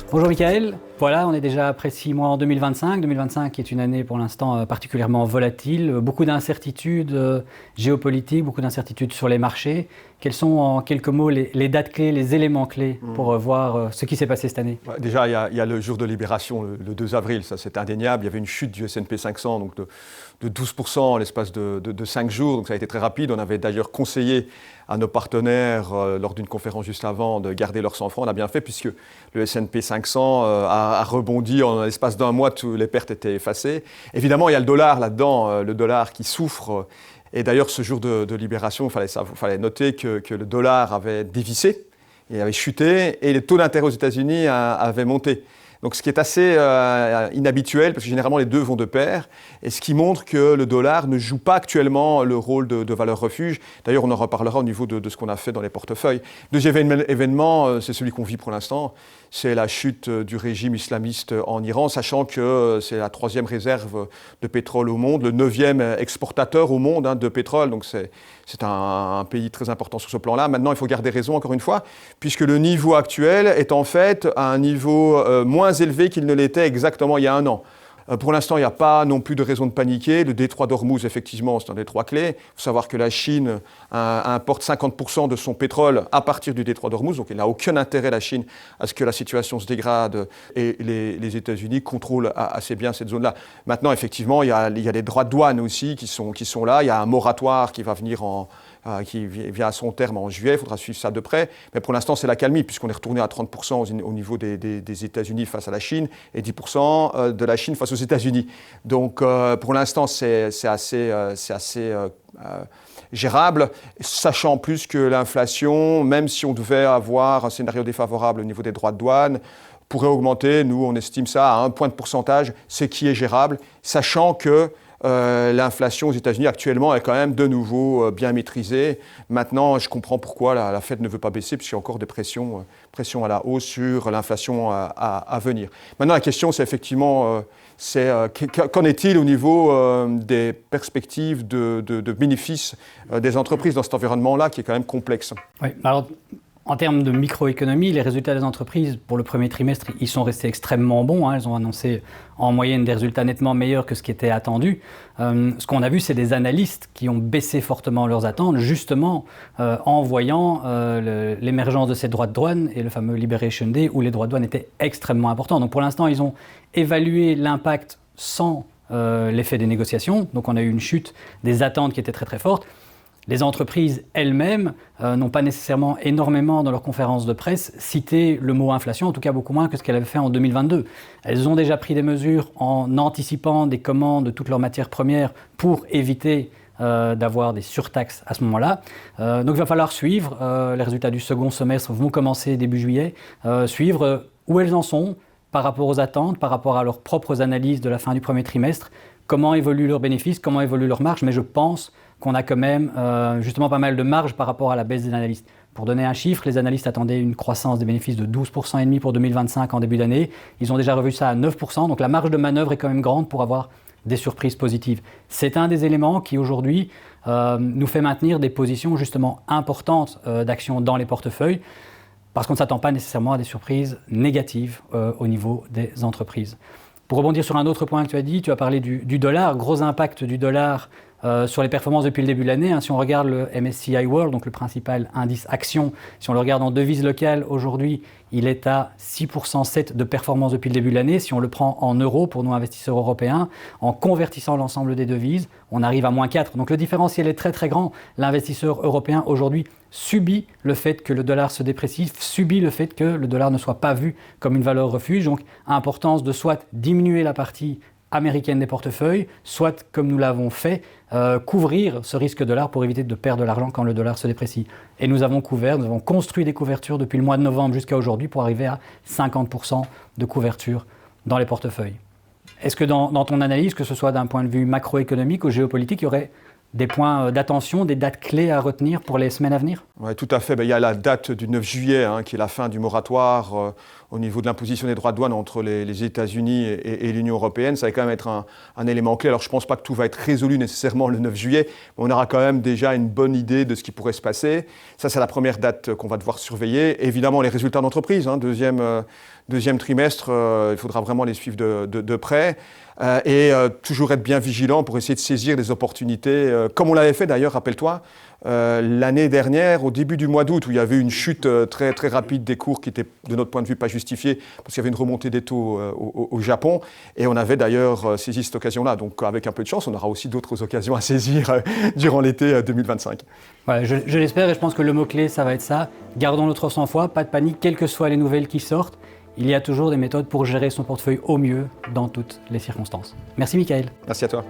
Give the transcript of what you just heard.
Bonjour Mickaël, voilà on est déjà après 6 mois en 2025. 2025 est une année pour l'instant particulièrement volatile, beaucoup d'incertitudes géopolitiques, beaucoup d'incertitudes sur les marchés. Quels sont en quelques mots les dates clés, les éléments clés pour voir ce qui s'est passé cette année? Déjà il y a le jour de libération, le 2 avril, ça c'est indéniable. Il y avait une chute du S&P 500 donc de 12% en l'espace de 5 jours, donc ça a été très rapide. On avait d'ailleurs conseillé à nos partenaires lors d'une conférence juste avant de garder leur sang-froid. On a bien fait puisque le S&P 500 a rebondi en l'espace d'un mois, toutes les pertes étaient effacées. Évidemment, il y a le dollar là-dedans, le dollar qui souffre. Et d'ailleurs, ce jour de libération, il fallait noter que le dollar avait dévissé, il avait chuté et les taux d'intérêt aux États-Unis avaient monté. Donc ce qui est assez inhabituel, parce que généralement les deux vont de pair, et ce qui montre que le dollar ne joue pas actuellement le rôle de valeur refuge. D'ailleurs, on en reparlera au niveau de ce qu'on a fait dans les portefeuilles. Deuxième événement, c'est celui qu'on vit pour l'instant, c'est la chute du régime islamiste en Iran, sachant que c'est la 3e réserve de pétrole au monde, le 9e exportateur au monde de pétrole, donc c'est un pays très important sur ce plan-là. Maintenant, il faut garder raison, encore une fois, puisque le niveau actuel est en fait à un niveau moins élevé qu'il ne l'était exactement il y a un an. Pour l'instant, il n'y a pas non plus de raison de paniquer. Le détroit d'Ormuz, effectivement, c'est un détroit clé. Il faut savoir que la Chine importe 50% de son pétrole à partir du détroit d'Ormuz. Donc, il n'a aucun intérêt, la Chine, à ce que la situation se dégrade. Et les États-Unis contrôlent assez bien cette zone-là. Maintenant, effectivement, il y a les droits de douane aussi qui sont là. Il y a un moratoire qui va venir qui vient à son terme en juillet, il faudra suivre ça de près. Mais pour l'instant, c'est la calmie, puisqu'on est retourné à 30% au niveau des États-Unis face à la Chine et 10% de la Chine face aux États-Unis. Donc, pour l'instant, c'est assez gérable, sachant en plus que l'inflation, même si on devait avoir un scénario défavorable au niveau des droits de douane, pourrait augmenter. Nous, on estime ça à 1 point de pourcentage, ce qui est gérable, sachant que l'inflation aux États-Unis actuellement est quand même de nouveau bien maîtrisée. Maintenant, je comprends pourquoi la Fed ne veut pas baisser, puisqu'il y a encore des pressions à la hausse sur l'inflation à venir. Maintenant, la question, c'est effectivement, qu'en est-il au niveau des perspectives de bénéfices des entreprises dans cet environnement-là, qui est quand même complexe. Oui, alors, en termes de microéconomie, les résultats des entreprises pour le premier trimestre, ils sont restés extrêmement bons. Elles ont annoncé en moyenne des résultats nettement meilleurs que ce qui était attendu. Ce qu'on a vu, c'est des analystes qui ont baissé fortement leurs attentes, justement en voyant l'émergence de ces droits de douane et le fameux Liberation Day, où les droits de douane étaient extrêmement importants. Donc pour l'instant, ils ont évalué l'impact sans l'effet des négociations. Donc on a eu une chute des attentes qui était très très forte. Les entreprises elles-mêmes n'ont pas nécessairement énormément dans leurs conférences de presse cité le mot inflation, en tout cas beaucoup moins que ce qu'elles avaient fait en 2022. Elles ont déjà pris des mesures en anticipant des commandes de toutes leurs matières premières pour éviter d'avoir des surtaxes à ce moment-là. Donc il va falloir suivre, les résultats du second semestre vont commencer début juillet, suivre où elles en sont par rapport aux attentes, par rapport à leurs propres analyses de la fin du premier trimestre, comment évoluent leurs bénéfices, comment évoluent leurs marges, mais je pense qu'on a quand même justement pas mal de marge par rapport à la baisse des analystes. Pour donner un chiffre, les analystes attendaient une croissance des bénéfices de 12,5% pour 2025 en début d'année. Ils ont déjà revu ça à 9%, donc la marge de manœuvre est quand même grande pour avoir des surprises positives. C'est un des éléments qui aujourd'hui nous fait maintenir des positions justement importantes d'actions dans les portefeuilles, parce qu'on ne s'attend pas nécessairement à des surprises négatives au niveau des entreprises. Pour rebondir sur un autre point que tu as dit, tu as parlé du dollar, gros impact du dollar sur les performances depuis le début de l'année. Si on regarde le MSCI World, donc le principal indice action, si on le regarde en devise locale, aujourd'hui, il est à 6,7% de performance depuis le début de l'année. Si on le prend en euros pour nous investisseurs européens, en convertissant l'ensemble des devises, on arrive à -4%. Donc le différentiel est très très grand. L'investisseur européen aujourd'hui subit le fait que le dollar se déprécie, subit le fait que le dollar ne soit pas vu comme une valeur refuge. Donc importance de soit diminuer la partie américaine des portefeuilles, soit, comme nous l'avons fait, couvrir ce risque dollar pour éviter de perdre de l'argent quand le dollar se déprécie. Et nous avons construit des couvertures depuis le mois de novembre jusqu'à aujourd'hui pour arriver à 50% de couverture dans les portefeuilles. Est-ce que dans ton analyse, que ce soit d'un point de vue macroéconomique ou géopolitique, il y aurait des points d'attention, des dates clés à retenir pour les semaines à venir? Oui, tout à fait. Il y a la date du 9 juillet, qui est la fin du moratoire au niveau de l'imposition des droits de douane entre les États-Unis et l'Union européenne. Ça va quand même être un élément clé. Alors je ne pense pas que tout va être résolu nécessairement le 9 juillet, mais on aura quand même déjà une bonne idée de ce qui pourrait se passer. Ça, c'est la première date qu'on va devoir surveiller. Évidemment, les résultats d'entreprise, deuxième trimestre, il faudra vraiment les suivre de près. Et toujours être bien vigilant pour essayer de saisir des opportunités, comme on l'avait fait d'ailleurs, rappelle-toi, l'année dernière, au début du mois d'août, où il y avait une chute très, très rapide des cours qui était, de notre point de vue, pas justifiée, parce qu'il y avait une remontée des taux au Japon, et on avait d'ailleurs saisi cette occasion-là. Donc avec un peu de chance, on aura aussi d'autres occasions à saisir durant l'été 2025. Ouais, je l'espère, et je pense que le mot-clé, ça va être ça. Gardons notre sang-froid, pas de panique, quelles que soient les nouvelles qui sortent. Il y a toujours des méthodes pour gérer son portefeuille au mieux dans toutes les circonstances. Merci Michael. Merci à toi.